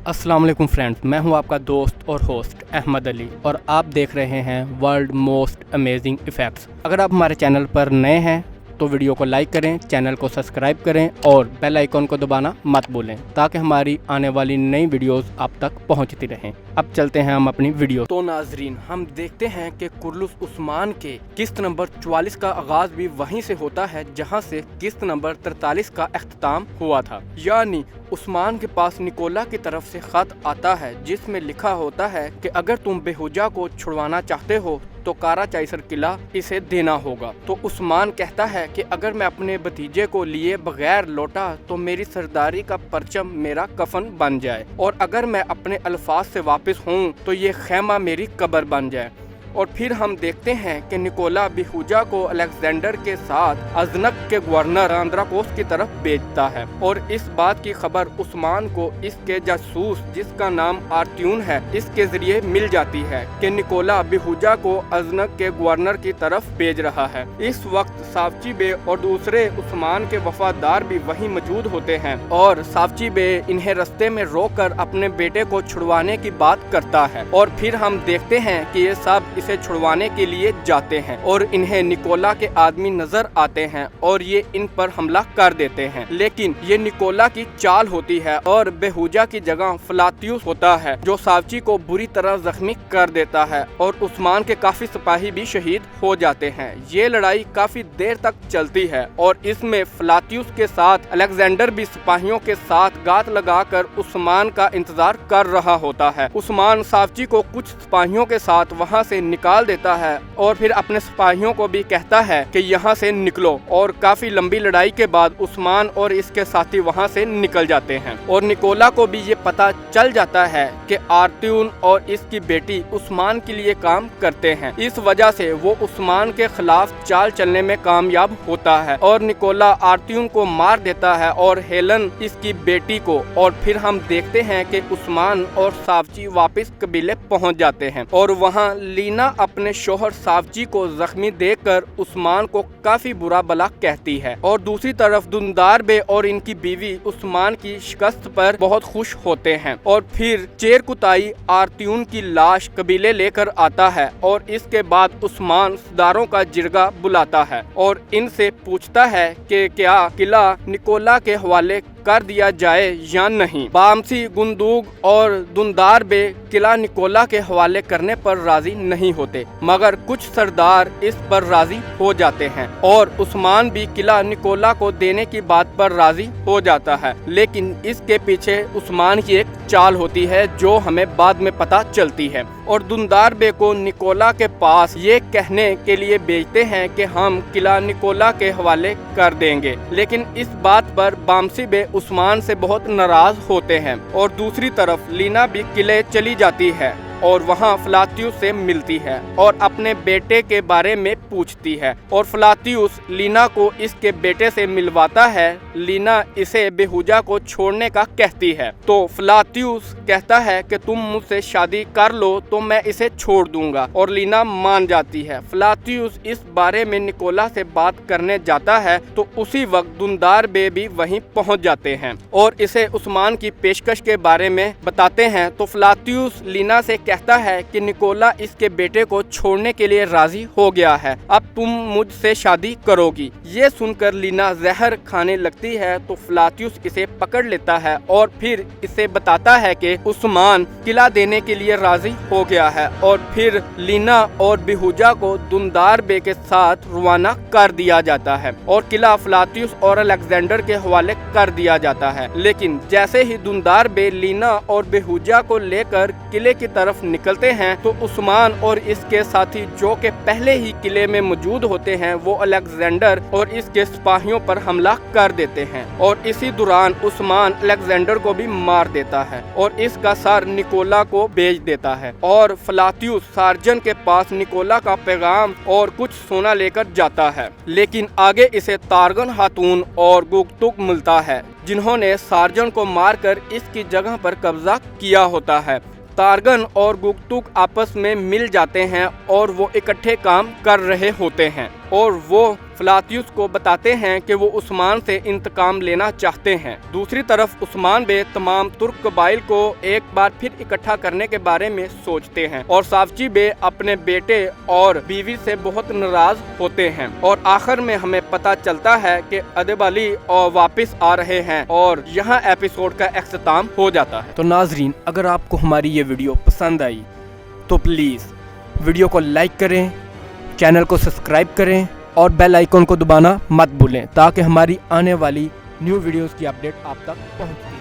अस्सलाम वालेकुम फ्रेंड्स, मैं हूं आपका दोस्त और होस्ट अहमद अली और आप देख रहे हैं वर्ल्ड मोस्ट अमेजिंग इफ़ेक्ट्स। अगर आप हमारे चैनल पर नए हैं तो वीडियो को लाइक करें, चैनल को सब्सक्राइब करें और बेल आइकॉन को दबाना मत भूलें ताकि हमारी आने वाली नई वीडियोस आप तक पहुंचती रहें। अब चलते हैं हम अपनी वीडियो। तो नाजरीन, हम देखते हैं कि कुर्लुस उस्मान के किस्त नंबर 44 का आगाज भी वहीं से होता है जहां से किस्त नंबर 43 का अख्ताम हुआ था। यानी उस्मान के पास निकोला की तरफ से खत आता है जिसमें लिखा होता है कि अगर तुम बेहुजा को छुड़वाना चाहते हो तो कारा चाइसर किला इसे देना होगा। तो उस्मान कहता है कि अगर मैं अपने भतीजे को लिए बगैर लौटा तो मेरी सरदारी का परचम मेरा कफन बन जाए, और अगर मैं अपने अल्फाज से वापस हूँ तो ये खैमा मेरी कब्र बन जाए। और फिर हम देखते हैं कि निकोला बेहुजा को अलेक्जेंडर के साथ अजनक के गवर्नर आंद्राकोस की तरफ भेजता है, और इस बात की खबर उस्मान को इसके जासूस जिसका नाम आर्त्यून है इसके जरिए मिल जाती है कि निकोला बेहुजा को अजनक के गवर्नर की तरफ भेज रहा है। इस वक्त सावची बे और दूसरे उस्मान के वफादार भी वहीं मौजूद होते हैं और सावची बे इन्हें रास्ते में रोककर अपने बेटे को छुड़वाने की बात करता है। और फिर हम देखते हैं कि ये सब इसे छुड़वाने के लिए जाते हैं और इन्हें निकोला के आदमी नजर आते हैं और ये इन पर हमला कर देते हैं, लेकिन ये निकोला की चाल होती है और बेहुजा की जगह फ्लातियुस होता है जो सावची को बुरी तरह जख्मी कर देता है और उस्मान के काफी सिपाही भी शहीद हो जाते हैं। ये लड़ाई काफी देर तक चलती है और इसमें फ्लातियुस के साथ अलेक्जेंडर भी सिपाहियों के साथ गात लगाकर उस्मान का इंतजार कर रहा होता है। उस्मान सावची को कुछ सिपाहियों के साथ वहाँ से निकाल देता है और फिर अपने सिपाहियों को भी कहता है कि यहाँ से निकलो, और काफी लंबी लड़ाई के बाद उस्मान और इसके साथी वहाँ से निकल जाते हैं। और निकोला को भी ये पता चल जाता है कि आर्त्यून और इसकी बेटी उस्मान के लिए काम करते हैं, इस वजह से वो उस्मान के खिलाफ चाल चलने में कामयाब होता है और निकोला आर्त्यून को मार देता है और हेलन इसकी बेटी को। और फिर हम देखते हैं कि उस्मान और सावची वापस कबीले पहुँच जाते हैं और वहाँ लीना अपने शोहर सावची को जख्मी देखकर उस्मान को काफी बुरा भला कहती है, और दूसरी तरफ दुंदार बे और इनकी बीवी उस्मान की शिकस्त पर बहुत खुश होते हैं। और फिर चेरकुताई आर्त्यून की लाश कबीले लेकर आता है और इसके बाद उस्मान सरदारों का जिरगा बुलाता है और इनसे पूछता है कि क्या किला निकोला के हवाले कर दिया जाए या नहीं। बामसी, गुंदूग और दुंदार बे किला निकोला के हवाले करने पर राजी नहीं होते, मगर कुछ सरदार इस पर राजी हो जाते हैं और उस्मान भी किला निकोला को देने की बात पर राजी हो जाता है। लेकिन इसके पीछे उस्मान की एक चाल होती है जो हमें बाद में पता चलती है, और दुंदार बे को निकोला के पास ये कहने के लिए भेजते हैं कि हम किला निकोला के हवाले कर देंगे। लेकिन इस बात पर बामसी बे उस्मान से बहुत नाराज होते हैं और दूसरी तरफ लीना भी किले चली जाती है और वहाँ फ्लातियुस से मिलती है और अपने बेटे के बारे में पूछती है, और फ्लातियुस लीना को इसके बेटे से मिलवाता है। लीना इसे बेहुजा को छोड़ने का कहती है तो फ्लातियुस कहता है कि तुम मुझसे शादी कर लो तो मैं इसे छोड़ दूंगा, और लीना मान जाती है। फ्लातियुस इस बारे में निकोला से बात करने जाता है तो उसी वक्त दुंदार बे भी वहीं पहुंच जाते हैं और इसे उस्मान की पेशकश के बारे में बताते हैं। तो फ्लातियुस लीना से कहता है कि निकोला इसके बेटे को छोड़ने के लिए राजी हो गया है, अब तुम मुझसे शादी करोगी। ये सुनकर लीना जहर खाने लगती है तो फ्लातियुस इसे पकड़ लेता है और फिर इसे बताता है कि उस्मान किला देने के लिए राजी हो गया है, और फिर लीना और बेहुजा को दुंदार बे के साथ रवाना कर दिया जाता है और किला फ्लातियुस और अलेक्जेंडर के हवाले कर दिया जाता है। लेकिन जैसे ही दुंदार बे लीना और बेहुजा को लेकर किले की तरफ निकलते हैं तो उस्मान और इसके साथी जो के पहले ही किले में मौजूद होते हैं वो अलेक्जेंडर और इसके सिपाहियों पर हमला कर देते हैं, और इसी दौरान उस्मान अलेक्जेंडर को भी मार देता है और इसका सर निकोला को भेज देता है। और फ्लातियुस सार्जन के पास निकोला का पैगाम और कुछ सोना लेकर जाता है, लेकिन आगे इसे तारगन हातून और गुगतुक मिलता है जिन्होंने सार्जन को मारकर इसकी जगह पर कब्जा किया होता है। तारगन और गुगतुक आपस में मिल जाते हैं और वो इकट्ठे काम कर रहे होते हैं। اور وہ فلاتیوس کو بتاتے ہیں کہ وہ عثمان سے انتقام لینا چاہتے ہیں۔ دوسری طرف عثمان بے تمام ترک قبائل کو ایک بار پھر اکٹھا کرنے کے بارے میں سوچتے ہیں اور ساوچی بے اپنے بیٹے اور بیوی سے بہت ناراض ہوتے ہیں، اور آخر میں ہمیں پتہ چلتا ہے کہ ادیب علی واپس آ رہے ہیں اور یہاں ایپیسوڈ کا اختتام ہو جاتا ہے۔ تو ناظرین، اگر آپ کو ہماری یہ ویڈیو پسند آئی تو پلیز ویڈیو کو لائک کریں، چینل کو سبسکرائب کریں اور بیل آئیکن کو دبانا مت بھولیں تاکہ ہماری آنے والی نیو ویڈیوز کی اپڈیٹ آپ تک پہنچے۔